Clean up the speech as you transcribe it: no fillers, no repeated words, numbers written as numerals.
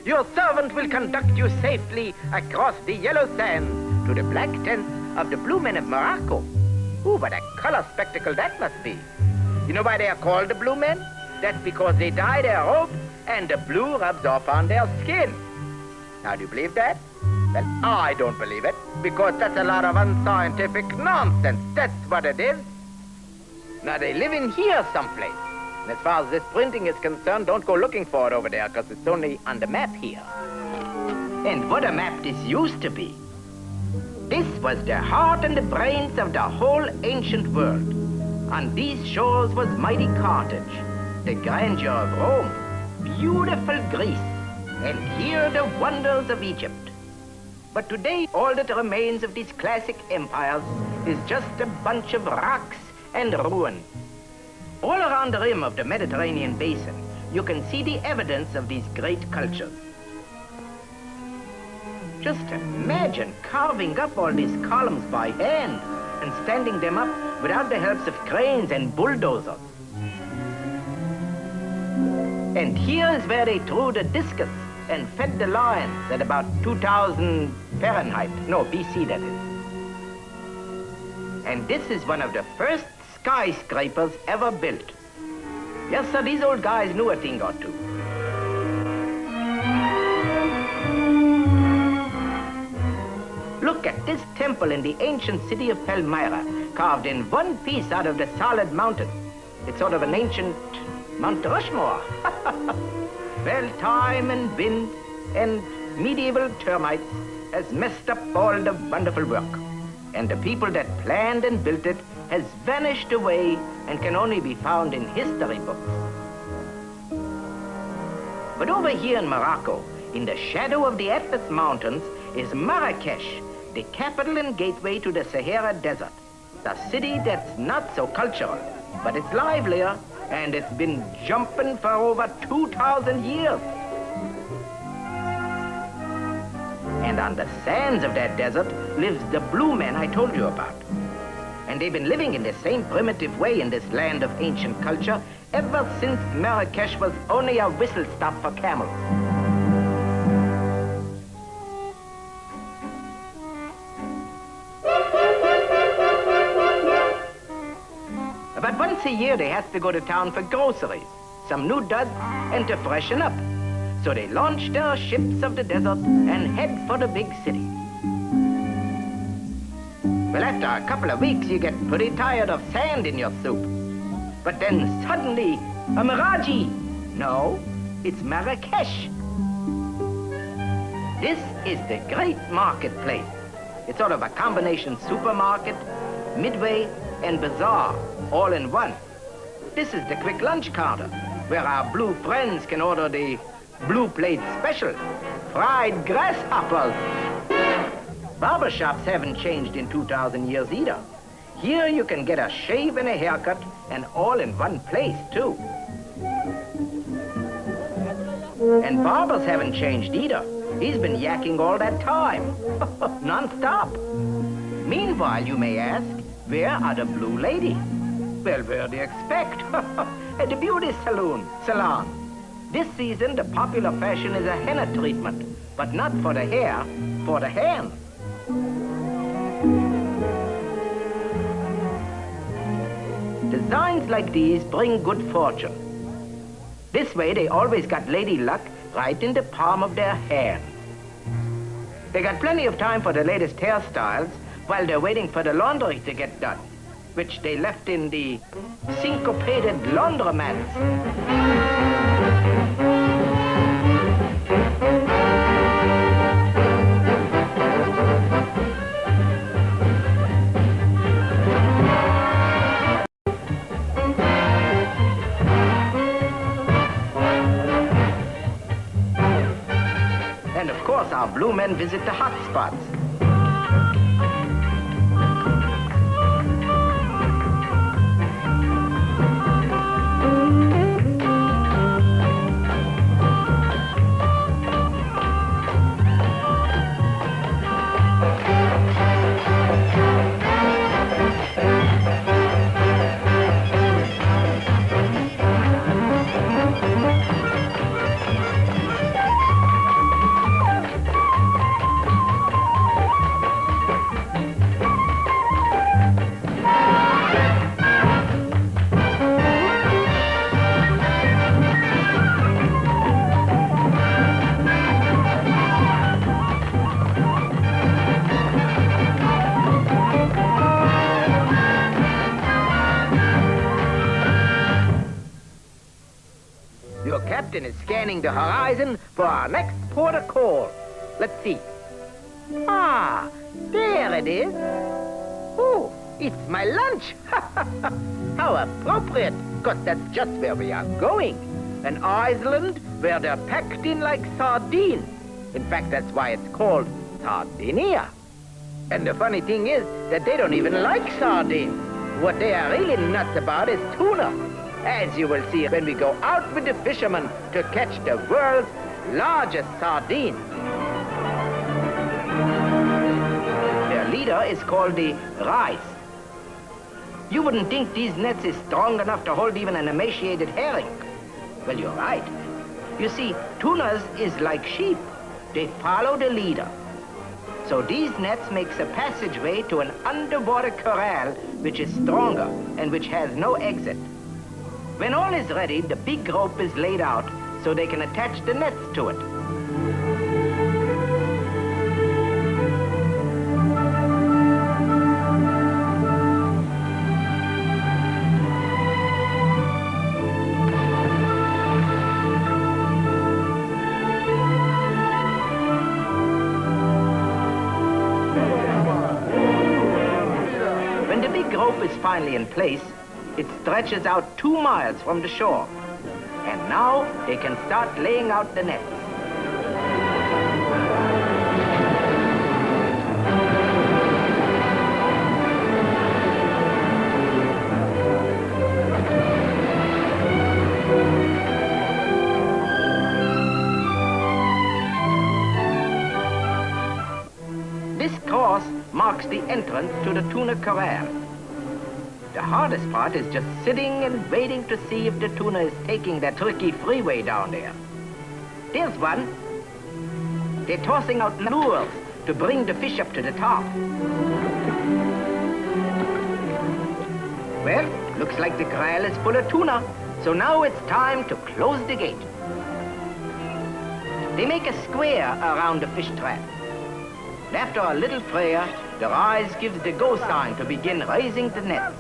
Your servant will conduct you safely across the yellow sands to the black tents of the blue men of Morocco. Ooh, what a color spectacle that must be. You know why they are called the blue men? That's because they dye their robes and the blue rubs off on their skin. Now, do you believe that? Well, I don't believe it, because that's a lot of unscientific nonsense. That's what it is. Now, they live in here someplace. And as far as this printing is concerned, don't go looking for it over there, because it's only on the map here. And what a map this used to be. This was the heart and the brains of the whole ancient world. On these shores was mighty Carthage, the grandeur of Rome, beautiful Greece, and here the wonders of Egypt. But today, all that remains of these classic empires is just a bunch of rocks and ruins. All around the rim of the Mediterranean basin, you can see the evidence of these great cultures. Just imagine carving up all these columns by hand and standing them up without the help of cranes and bulldozers. And here is where they threw the discus and fed the lions at about 2000 Fahrenheit. No, BC that is. And this is one of the first skyscrapers ever built. Yes, sir, these old guys knew a thing or two. Look at this temple in the ancient city of Palmyra, carved in one piece out of the solid mountain. It's sort of an ancient Mount Rushmore. Well, time and wind and medieval termites has messed up all the wonderful work. And the people that planned and built it has vanished away and can only be found in history books. But over here in Morocco, in the shadow of the Atlas Mountains, is Marrakesh, the capital and gateway to the Sahara Desert. The city that's not so cultural, but it's livelier, and it's been jumping for over 2,000 years. And on the sands of that desert lives the blue men I told you about. And they've been living in the same primitive way in this land of ancient culture ever since Marrakesh was only a whistle stop for camels. But once a year they have to go to town for groceries, some new duds, and to freshen up. So they launch their ships of the desert and head for the big city. Well, after a couple of weeks, you get pretty tired of sand in your soup. But then suddenly, a Miraji. No, it's Marrakesh. This is the great marketplace. It's sort of a combination supermarket, midway, and bazaar, all in one. This is the quick lunch counter, where our blue friends can order the blue plate special, fried grasshoppers. Barber shops haven't changed in 2,000 years either. Here you can get a shave and a haircut, and all in one place, too. And barbers haven't changed either. He's been yakking all that time, non-stop. Meanwhile, you may ask, where are the blue ladies? Well, where do you expect? At the beauty salon. This season, the popular fashion is a henna treatment, but not for the hair, for the hands. Designs like these bring good fortune. This way, they always got lady luck right in the palm of their hand. They got plenty of time for the latest hairstyles while they're waiting for the laundry to get done, which they left in the syncopated laundromats. And of course, our blue men visit the hot spots. scanning the horizon for our next port of call. Let's see. Ah, there it is. Oh, it's my lunch. How appropriate, because that's just where we are going. An island where they're packed in like sardines. In fact, that's why it's called Sardinia. And the funny thing is that they don't even like sardines. What they are really nuts about is tuna, as you will see when we go out with the fishermen to catch the world's largest sardine. Their leader is called the rice. You wouldn't think these nets is strong enough to hold even an emaciated herring. Well, you're right. You see, tunas is like sheep. They follow the leader. So these nets makes a passageway to an underwater corral which is stronger and which has no exit. When all is ready, the big rope is laid out so they can attach the nets to it. Rope is finally in place, it stretches out 2 miles from the shore. And now they can start laying out the nets. This cross marks the entrance to the tuna corral. The hardest part is just sitting and waiting to see if the tuna is taking that tricky freeway down there. There's one. They're tossing out lures to bring the fish up to the top. Well, looks like the corral is full of tuna, so now it's time to close the gate. They make a square around the fish trap. And after a little prayer, the rise gives the go sign to begin raising the nets.